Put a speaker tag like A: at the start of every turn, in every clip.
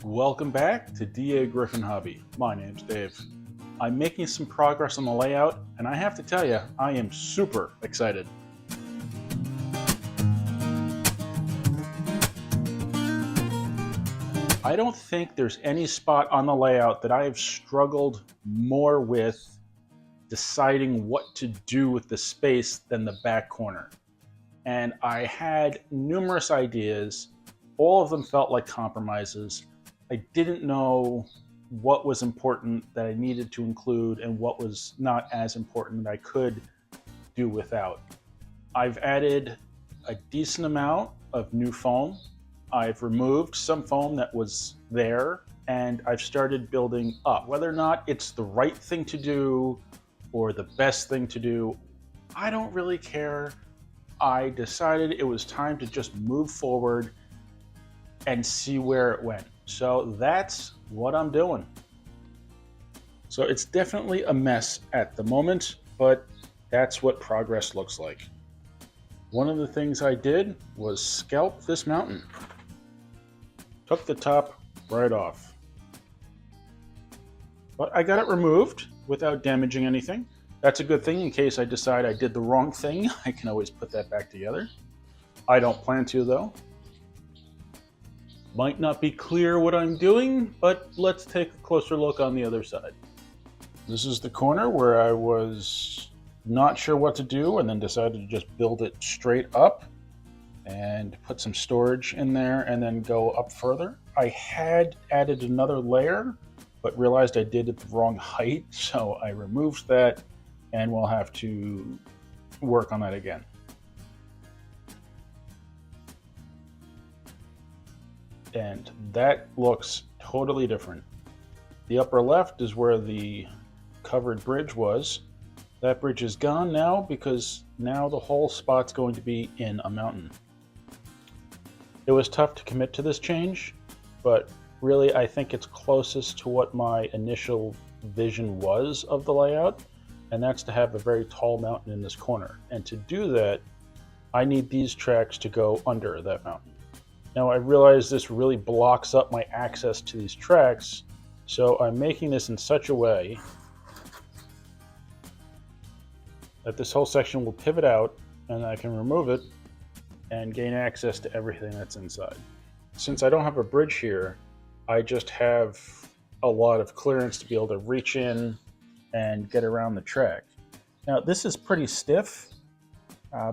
A: Welcome back to Dagryffyn Hobby. My name's Dave. I'm making some progress on the layout, and I have to tell you, I am super excited. I don't think there's any spot on the layout that I have struggled more with deciding what to do with the space than the back corner. And I had numerous ideas. All of them felt like compromises. I didn't know what was important that I needed to include and what was not as important that I could do without. I've added a decent amount of new foam. I've removed some foam that was there, and I've started building up. Whether or not it's the right thing to do or the best thing to do, I don't really care. I decided it was time to just move forward and see where it went. So that's what I'm doing. So it's definitely a mess at the moment, but that's what progress looks like. One of the things I did was scalp this mountain. Took the top right off. But I got it removed without damaging anything. That's a good thing in case I decide I did the wrong thing. I can always put that back together. I don't plan to though. Might not be clear what I'm doing, but let's take a closer look on the other side. This is the corner where I was not sure what to do and then decided to just build it straight up and put some storage in there and then go up further. I had added another layer, but realized I did it the wrong height, so I removed that and we'll have to work on that again. And that looks totally different. The upper left is where the covered bridge was. That bridge is gone now because now the whole spot's going to be in a mountain. It was tough to commit to this change, but really I think it's closest to what my initial vision was of the layout, and that's to have a very tall mountain in this corner. And to do that, I need these tracks to go under that mountain. Now I realize this really blocks up my access to these tracks, so I'm making this in such a way that this whole section will pivot out and I can remove it and gain access to everything that's inside. Since I don't have a bridge here, I just have a lot of clearance to be able to reach in and get around the track. Now this is pretty stiff,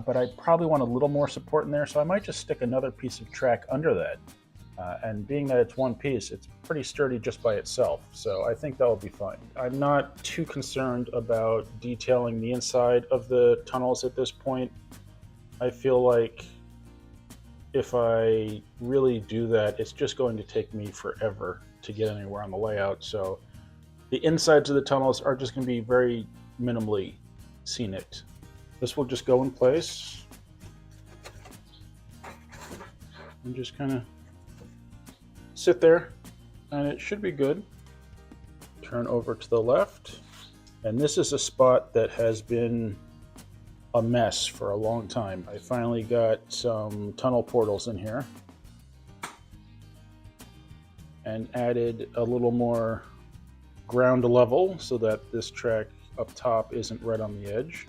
A: but I probably want a little more support in there, so I might just stick another piece of track under that. And being that it's one piece, it's pretty sturdy just by itself, so I think that'll be fine. I'm not too concerned about detailing the inside of the tunnels at this point. I feel like if I really do that, it's just going to take me forever to get anywhere on the layout, so the insides of the tunnels are just going to be very minimally scenic. This will just go in place and just kind of sit there, and it should be good. Turn over to the left, and this is a spot that has been a mess for a long time. I finally got some tunnel portals in here and added a little more ground level so that this track up top isn't right on the edge.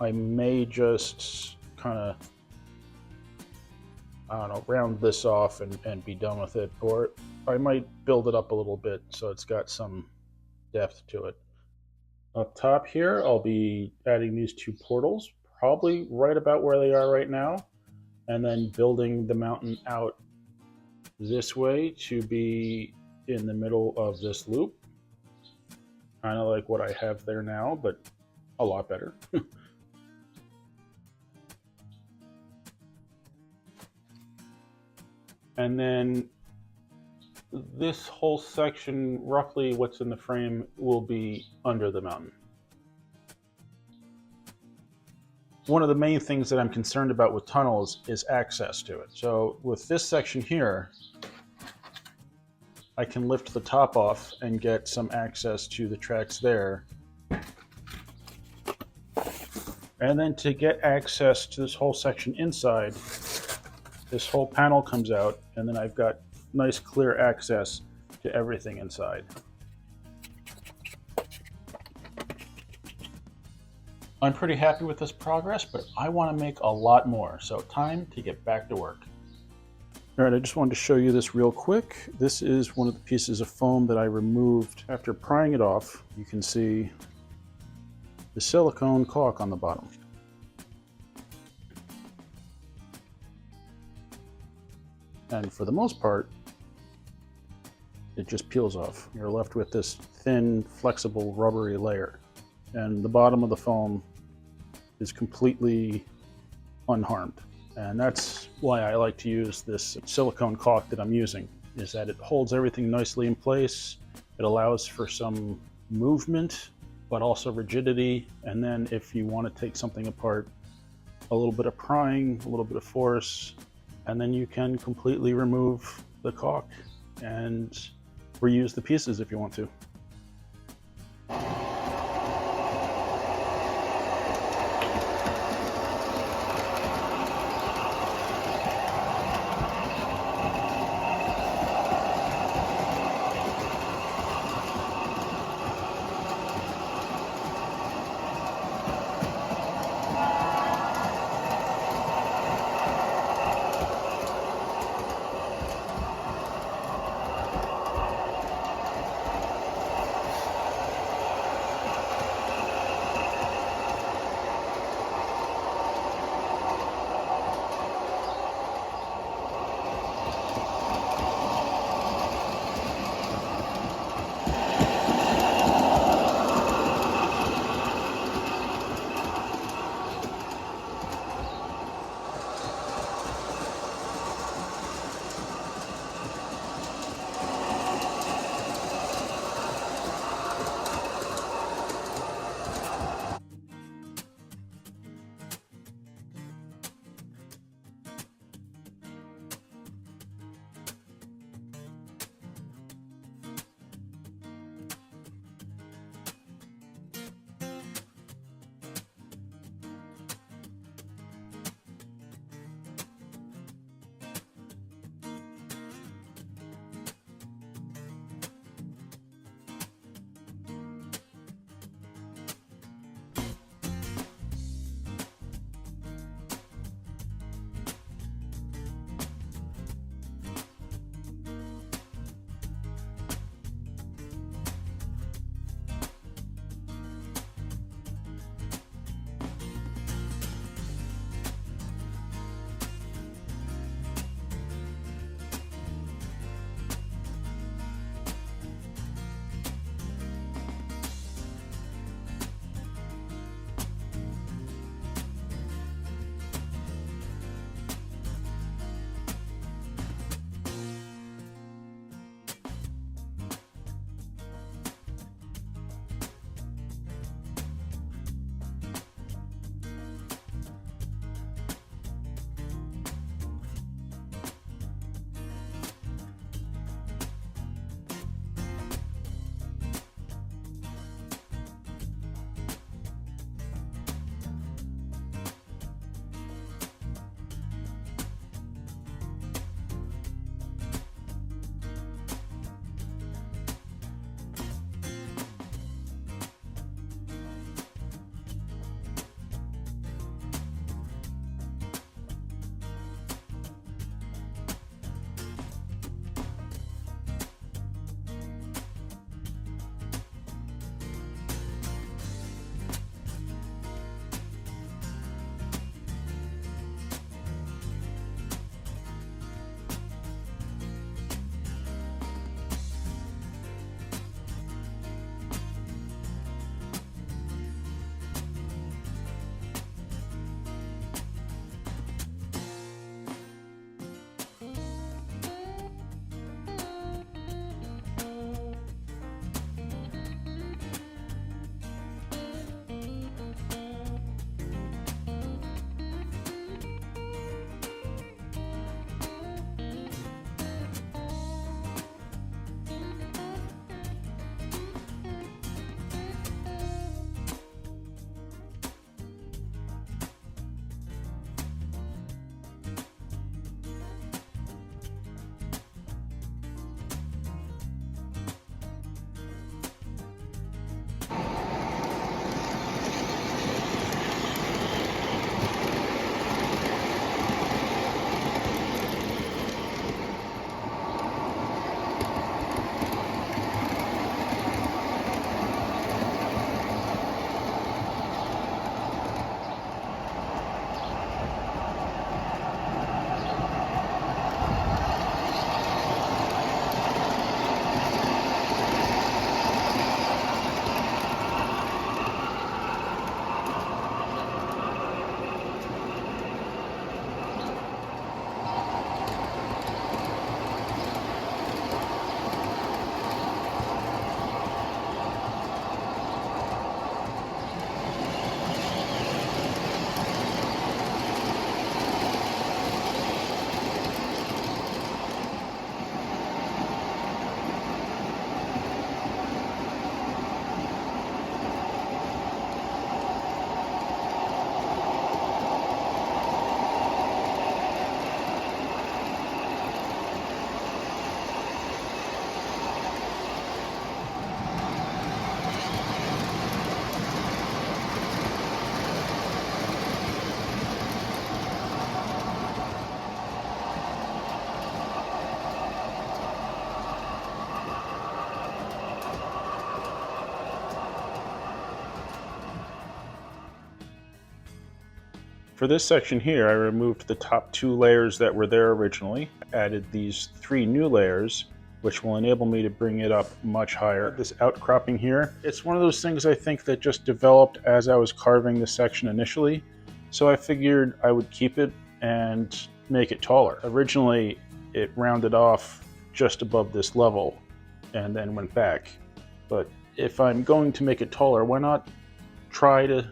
A: I may just kind of, I don't know, round this off and be done with it, or I might build it up a little bit so it's got some depth to it. Up top here, I'll be adding these two portals, probably right about where they are right now, and then building the mountain out this way to be in the middle of this loop. Kind of like what I have there now, but a lot better. And then this whole section, roughly what's in the frame, will be under the mountain. One of the main things that I'm concerned about with tunnels is access to it. So with this section here, I can lift the top off and get some access to the tracks there. And then to get access to this whole section inside, this whole panel comes out, and then I've got nice clear access to everything inside. I'm pretty happy with this progress, but I want to make a lot more, so time to get back to work. All right, I just wanted to show you this real quick. This is one of the pieces of foam that I removed after prying it off. You can see the silicone caulk on the bottom. And for the most part, it just peels off. You're left with this thin, flexible, rubbery layer. And the bottom of the foam is completely unharmed. And that's why I like to use this silicone caulk that I'm using, is that it holds everything nicely in place. It allows for some movement, but also rigidity. And then if you want to take something apart, a little bit of prying, a little bit of force, and then you can completely remove the caulk and reuse the pieces if you want to. For this section here, I removed the top 2 layers that were there originally, added these 3 new layers, which will enable me to bring it up much higher. This outcropping here, it's one of those things I think that just developed as I was carving this section initially, so I figured I would keep it and make it taller. Originally, it rounded off just above this level and then went back, but if I'm going to make it taller, why not try to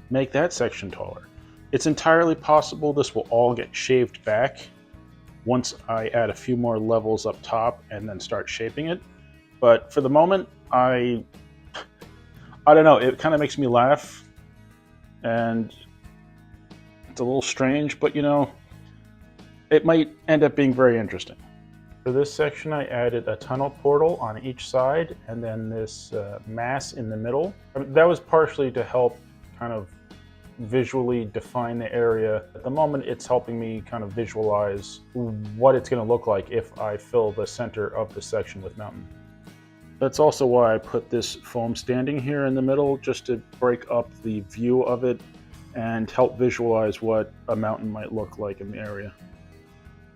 A: make that section taller? It's entirely possible this will all get shaved back once I add a few more levels up top and then start shaping it. But for the moment, I don't know, it kind of makes me laugh and it's a little strange, but you know, it might end up being very interesting. For this section, I added a tunnel portal on each side and then this mass in the middle. That was partially to help kind of visually define the area. At the moment, it's helping me kind of visualize what it's going to look like if I fill the center of the section with mountain. That's also why I put this foam standing here in the middle, just to break up the view of it and help visualize what a mountain might look like in the area.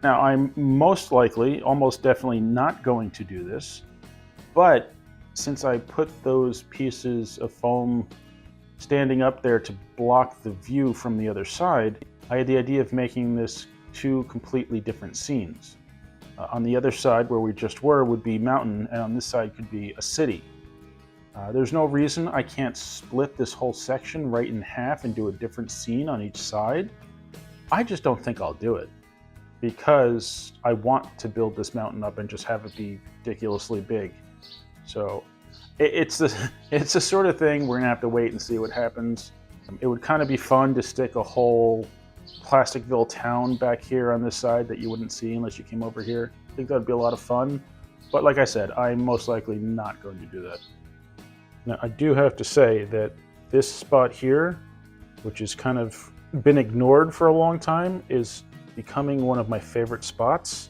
A: Now, I'm most likely, almost definitely not going to do this, but since I put those pieces of foam standing up there to block the view from the other side, I had the idea of making this 2 completely different scenes. On the other side, where we just were, would be mountain, and on this side could be a city. There's no reason I can't split this whole section right in half and do a different scene on each side. I just don't think I'll do it, because I want to build this mountain up and just have it be ridiculously big. So it's the sort of thing we're gonna have to wait and see what happens. It would kind of be fun to stick a whole Plasticville town back here on this side that you wouldn't see unless you came over here. I think that'd be a lot of fun. But like I said, I'm most likely not going to do that. Now, I do have to say that this spot here, which has kind of been ignored for a long time, is becoming one of my favorite spots.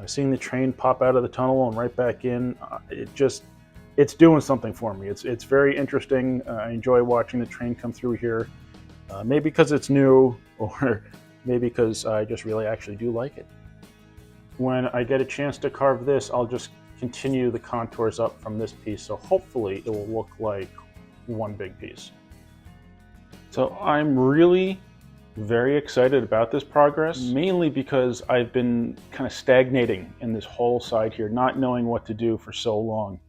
A: Seeing the train pop out of the tunnel and right back in, it's doing something for me. It's very interesting. I enjoy watching the train come through here. Maybe because it's new, or maybe because I just really actually do like it. When I get a chance to carve this, I'll just continue the contours up from this piece, so hopefully it will look like one big piece. So I'm really very excited about this progress, mainly because I've been kind of stagnating in this whole side here, not knowing what to do for so long.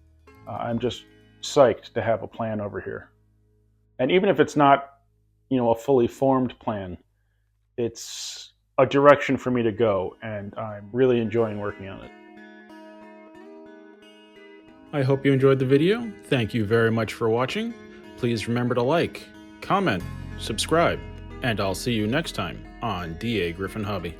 A: I'm just psyched to have a plan over here. And even if it's not, you know, a fully formed plan, it's a direction for me to go, and I'm really enjoying working on it. I hope you enjoyed the video. Thank you very much for watching. Please remember to like, comment, subscribe, and I'll see you next time on Dagryffyn Hobby.